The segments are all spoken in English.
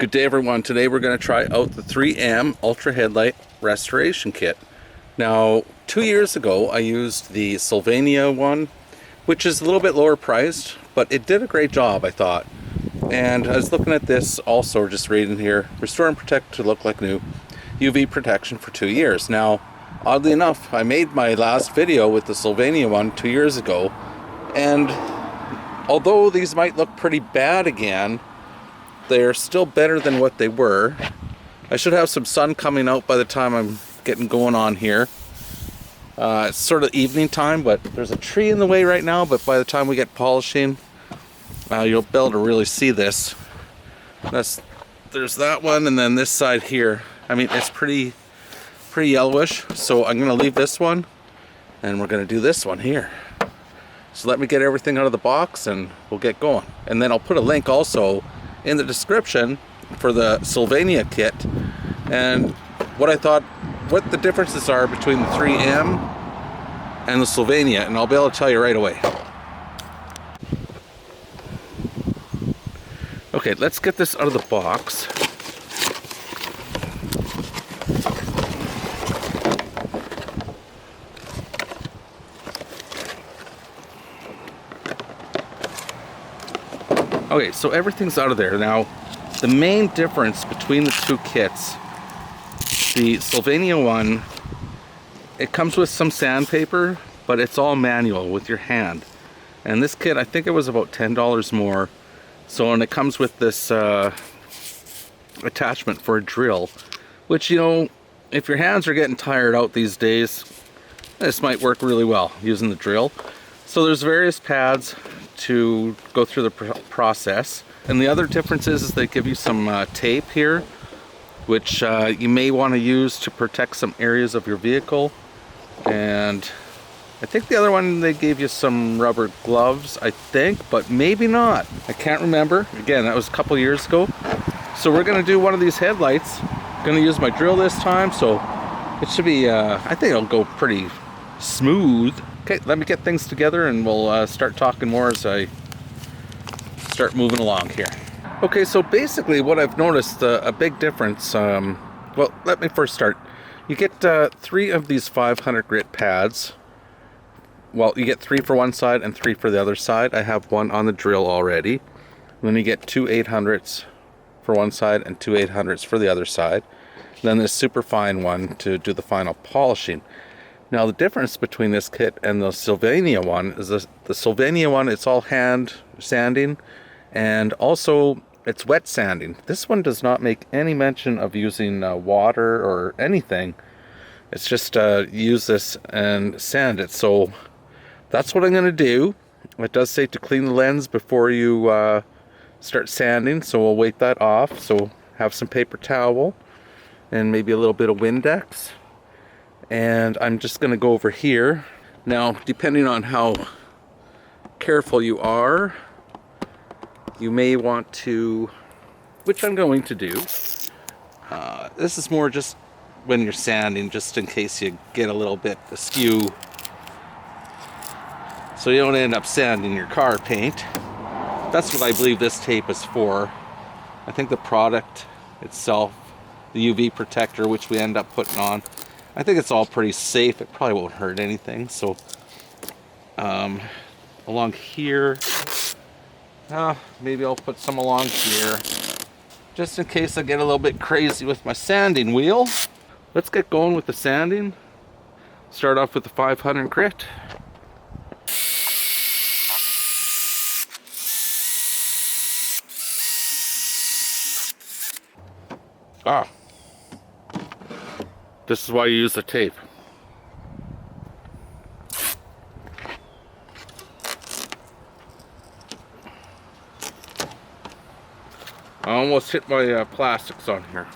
Good day everyone. Today we're going to try out the 3M Ultra Headlight Restoration Kit. Now 2 years ago I used the Sylvania one, which is a little bit lower priced, but it did a great job I thought. And I was looking at this also, just reading here, restore and protect to look like new, UV protection for 2 years. Now oddly enough, I made my last video with the Sylvania one 2 years ago, and although these might look pretty bad again, they're still better than what they were. I should have some sun coming out by the time I'm getting going on here. It's sort of evening time, but there's a tree in the way right now, but by the time we get polishing, you'll be able to really see this. There's that one, and then this side here. I mean, it's pretty yellowish, so I'm gonna leave this one, and we're gonna do this one here. So let me get everything out of the box and we'll get going. And then I'll put a link also in the description for the Sylvania kit and what the differences are between the 3M and the Sylvania, and I'll be able to tell you right away. Okay, let's get this out of the box. Okay, so everything's out of there. Now, the main difference between the two kits, the Sylvania one, it comes with some sandpaper, but it's all manual with your hand. And this kit, I think it was about $10 more. So, and it comes with this attachment for a drill, which, you know, if your hands are getting tired out these days, this might work really well using the drill. So there's various pads to go through the process. And the other difference is they give you some tape here, which you may want to use to protect some areas of your vehicle. And I think the other one, they gave you some rubber gloves, I think, but maybe not. I can't remember. Again, that was a couple years ago. So we're gonna do one of these headlights. I'm gonna use my drill this time, so it should be, I think it'll go pretty smooth. Okay, let me get things together and we'll start talking more as I start moving along here. Okay, so basically what I've noticed, a big difference, well, let me first start. You get 3 of these 500 grit pads. Well, you get 3 for one side and 3 for the other side. I have one on the drill already. And then you get 2 800s for one side and 2 800s for the other side. And then this super fine one to do the final polishing. Now the difference between this kit and the Sylvania one is the Sylvania one, it's all hand sanding, and also it's wet sanding. This one does not make any mention of using water or anything. It's just use this and sand it. So that's what I'm going to do. It does say to clean the lens before you start sanding, so we'll wait that off. So have some paper towel and maybe a little bit of Windex. And I'm just going to go over here. Now, depending on how careful you are, you may want to, which I'm going to do. This is more just when you're sanding, just in case you get a little bit askew, so you don't end up sanding your car paint. That's what I believe this tape is for. I think the product itself, the UV protector, which we end up putting on, I think it's all pretty safe. It probably won't hurt anything. So along here, maybe I'll put some along here, just in case I get a little bit crazy with my sanding wheel. Let's get going with the sanding. Start off with the 500 grit. This is why you use the tape. I almost hit my plastics on here.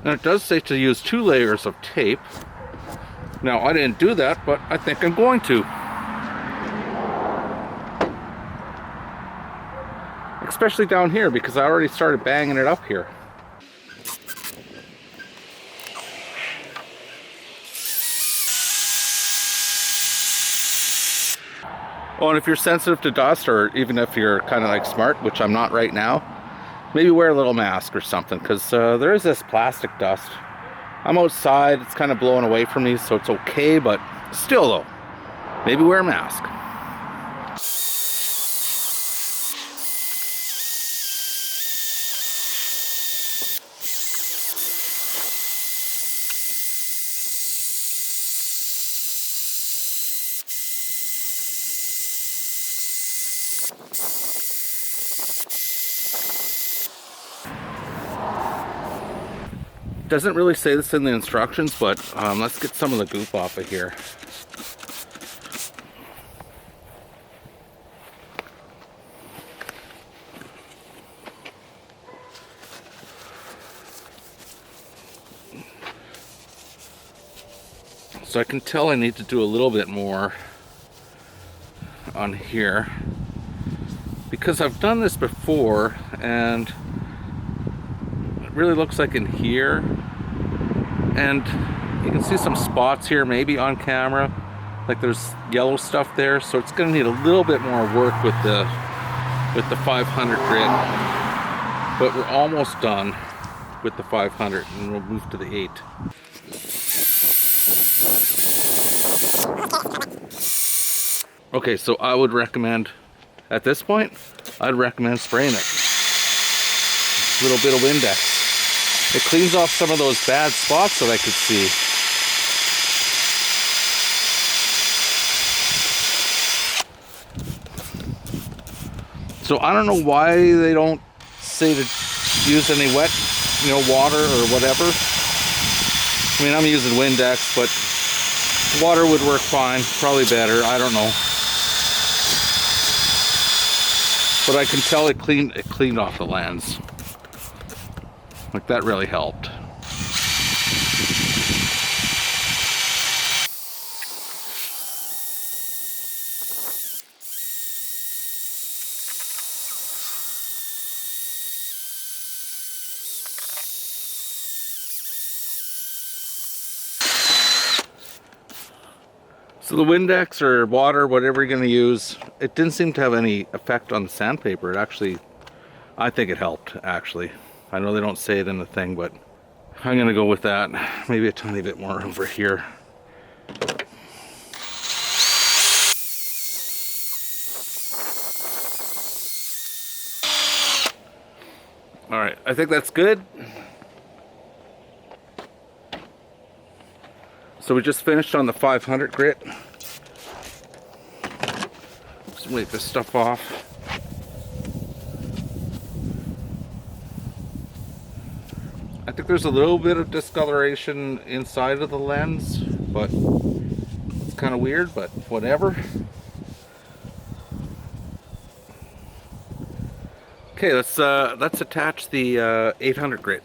And it does say to use 2 layers of tape. Now, I didn't do that, but I think I'm going to. especially down here because I already started banging it up here. Oh, and if you're sensitive to dust, or even if you're kind of like smart, which I'm not right now, maybe wear a little mask or something, because there is this plastic dust. I'm outside, it's kind of blowing away from me, so it's okay, but still though, maybe wear a mask. Doesn't really say this in the instructions, but let's get some of the goop off of here. So I can tell I need to do a little bit more on here, because I've done this before, and it really looks like in here, and you can see some spots here maybe on camera, like there's yellow stuff there, so it's going to need a little bit more work with the 500 grit, but we're almost done with the 500, and we'll move to the 8. Okay, so I would recommend, at this point, I'd recommend spraying it. A little bit of Windex. It cleans off some of those bad spots that I could see. So I don't know why they don't say to use any wet, water or whatever. I mean, I'm using Windex, but water would work fine, probably better, I don't know. But I can tell it cleaned off the lens. Like, that really helped. So the Windex or water, whatever you're going to use, it didn't seem to have any effect on the sandpaper. It actually, I think it helped, actually. I know they don't say it in the thing, but I'm going to go with that. Maybe a tiny bit more over here. All right, I think that's good. So we just finished on the 500 grit. Just wipe this stuff off. I think there's a little bit of discoloration inside of the lens, but it's kind of weird, but whatever. Okay, let's attach the 800 grit.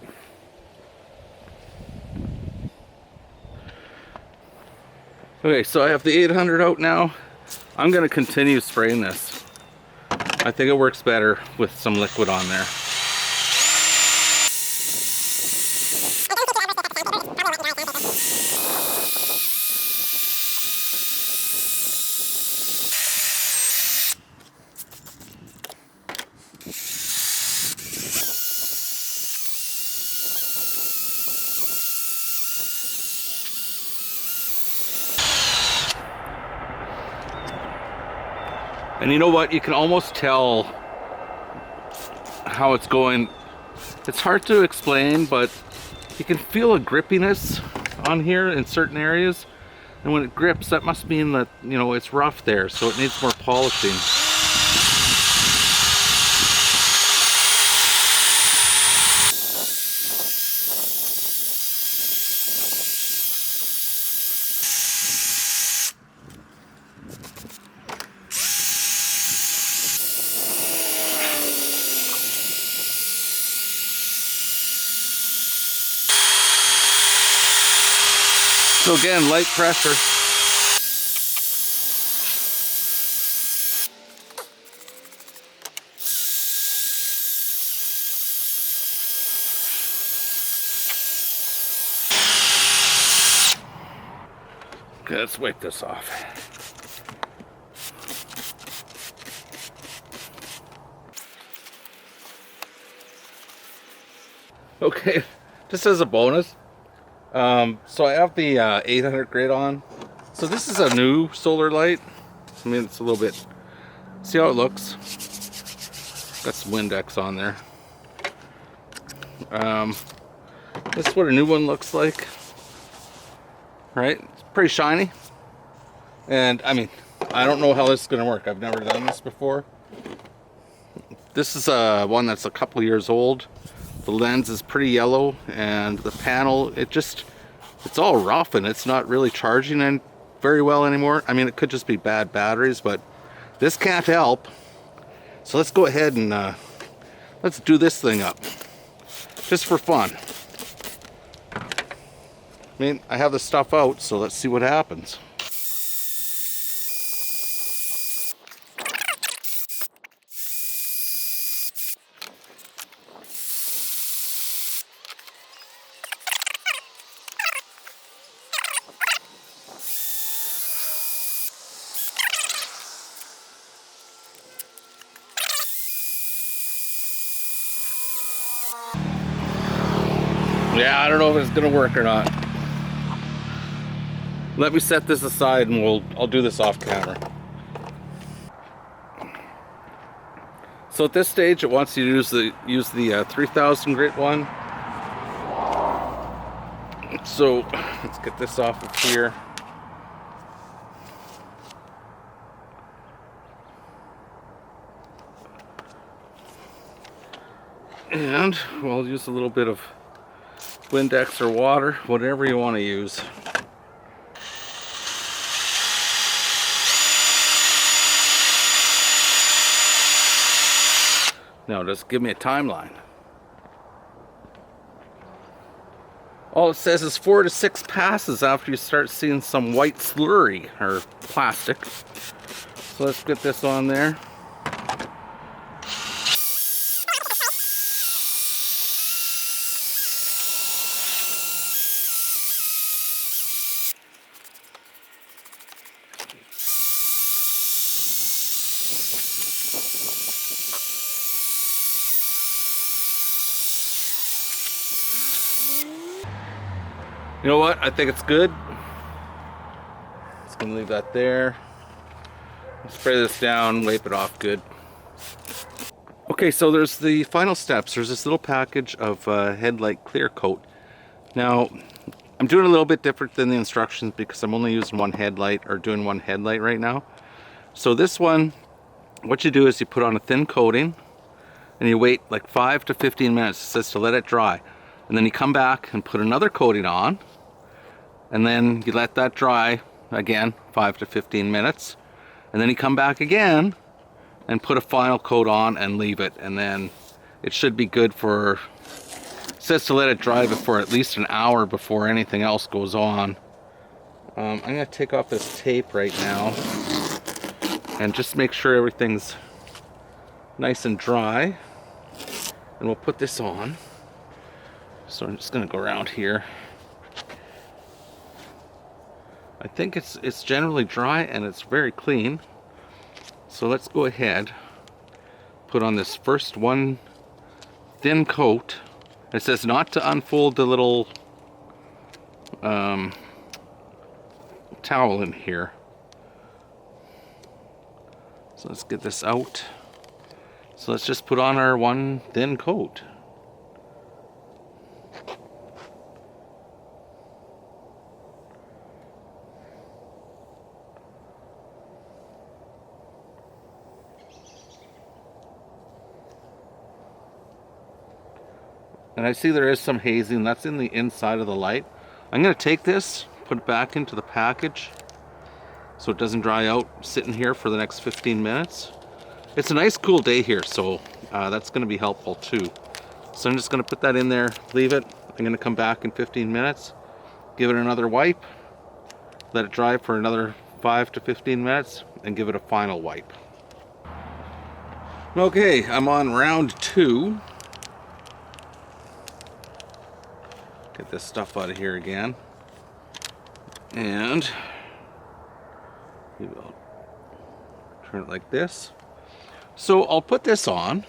Okay, so I have the 800 out now. I'm going to continue spraying this. I think it works better with some liquid on there. And you know what? You can almost tell how it's going. It's hard to explain, but you can feel a grippiness on here in certain areas. And when it grips, that must mean that, it's rough there, so it needs more polishing. So again, light pressure. Okay, let's wipe this off. Okay, just as a bonus, so I have the 800 grit on. So this is a new solar light. I mean, it's a little bit, see how it looks? Got some Windex on there. This is what a new one looks like. Right? It's pretty shiny. And I mean, I don't know how this is going to work. I've never done this before. This is one that's a couple years old. The lens is pretty yellow, and the panel, it's all rough, and it's not really charging very well anymore. I mean, it could just be bad batteries, but this can't help. So let's go ahead and let's do this thing up, just for fun. I mean, I have the stuff out, so let's see what happens. Yeah, I don't know if it's gonna work or not. Let me set this aside and I'll do this off camera. So at this stage, it wants you to use the 3000 grit one. So let's get this off of here. And we'll use a little bit of Windex or water, whatever you want to use. Now just give me a timeline. All it says is 4 to 6 passes after you start seeing some white slurry or plastic. So let's get this on there. You know what? I think it's good. Just gonna leave that there. Spray this down, wipe it off good. Okay, so there's the final steps. There's this little package of Headlight clear coat. Now, I'm doing a little bit different than the instructions because I'm only using one headlight, or doing one headlight right now. So this one, what you do is you put on a thin coating and you wait like 5 to 15 minutes. It says to let it dry. And then you come back and put another coating on. And then you let that dry again, 5 to 15 minutes. And then you come back again and put a final coat on and leave it. And then it should be good for, it says to let it dry for at least an hour before anything else goes on. I'm gonna take off this tape right now and just make sure everything's nice and dry. And we'll put this on. So I'm just gonna go around here. I think it's generally dry and it's very clean. So let's go ahead, put on this first one thin coat. It says not to unfold the little towel in here. So let's get this out. So let's just put on our one thin coat. And I see there is some hazing, that's in the inside of the light. I'm going to take this, put it back into the package so it doesn't dry out sitting here for the next 15 minutes. It's a nice cool day here, so that's going to be helpful too. So I'm just going to put that in there, leave it. I'm going to come back in 15 minutes, give it another wipe, let it dry for another 5 to 15 minutes, and give it a final wipe. Okay, I'm on round 2. Get this stuff out of here again. And we will turn it like this. So I'll put this on.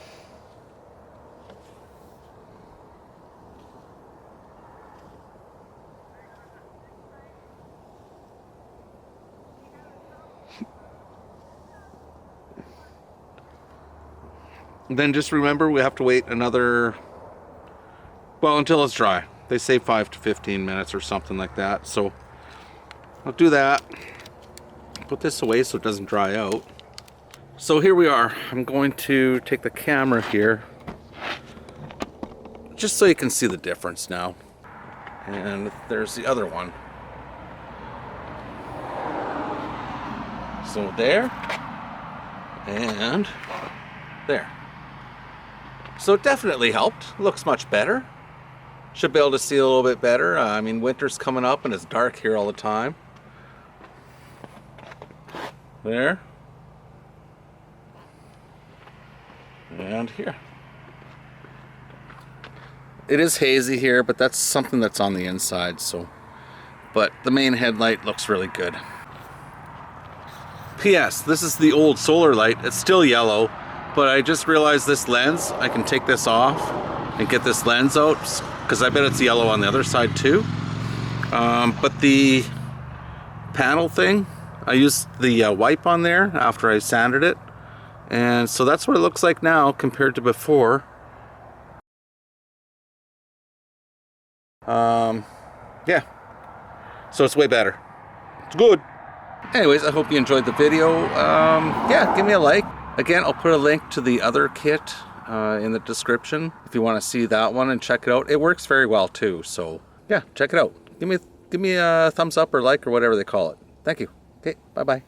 then just remember we have to wait another, well, until it's dry. They say 5 to 15 minutes or something like that. So I'll do that. Put this away so it doesn't dry out. So here we are. I'm going to take the camera here just so you can see the difference now. And there's the other one. So there and there. So it definitely helped. Looks much better. Should be able to see a little bit better. I mean, winter's coming up and it's dark here all the time. There. And here. It is hazy here, but that's something that's on the inside, so. But the main headlight looks really good. P.S. This is the old solar light. It's still yellow, but I just realized this lens, I can take this off and get this lens out, because I bet it's yellow on the other side too. But the panel thing, I used the wipe on there after I sanded it. And so that's what it looks like now compared to before. Yeah. So it's way better. It's good. Anyways, I hope you enjoyed the video. Yeah, give me a like. Again, I'll put a link to the other kit in the description if you want to see that one and check it out. It works very well too. So yeah, check it out. Give me a thumbs up or like or whatever they call it. Thank you. Okay, bye-bye.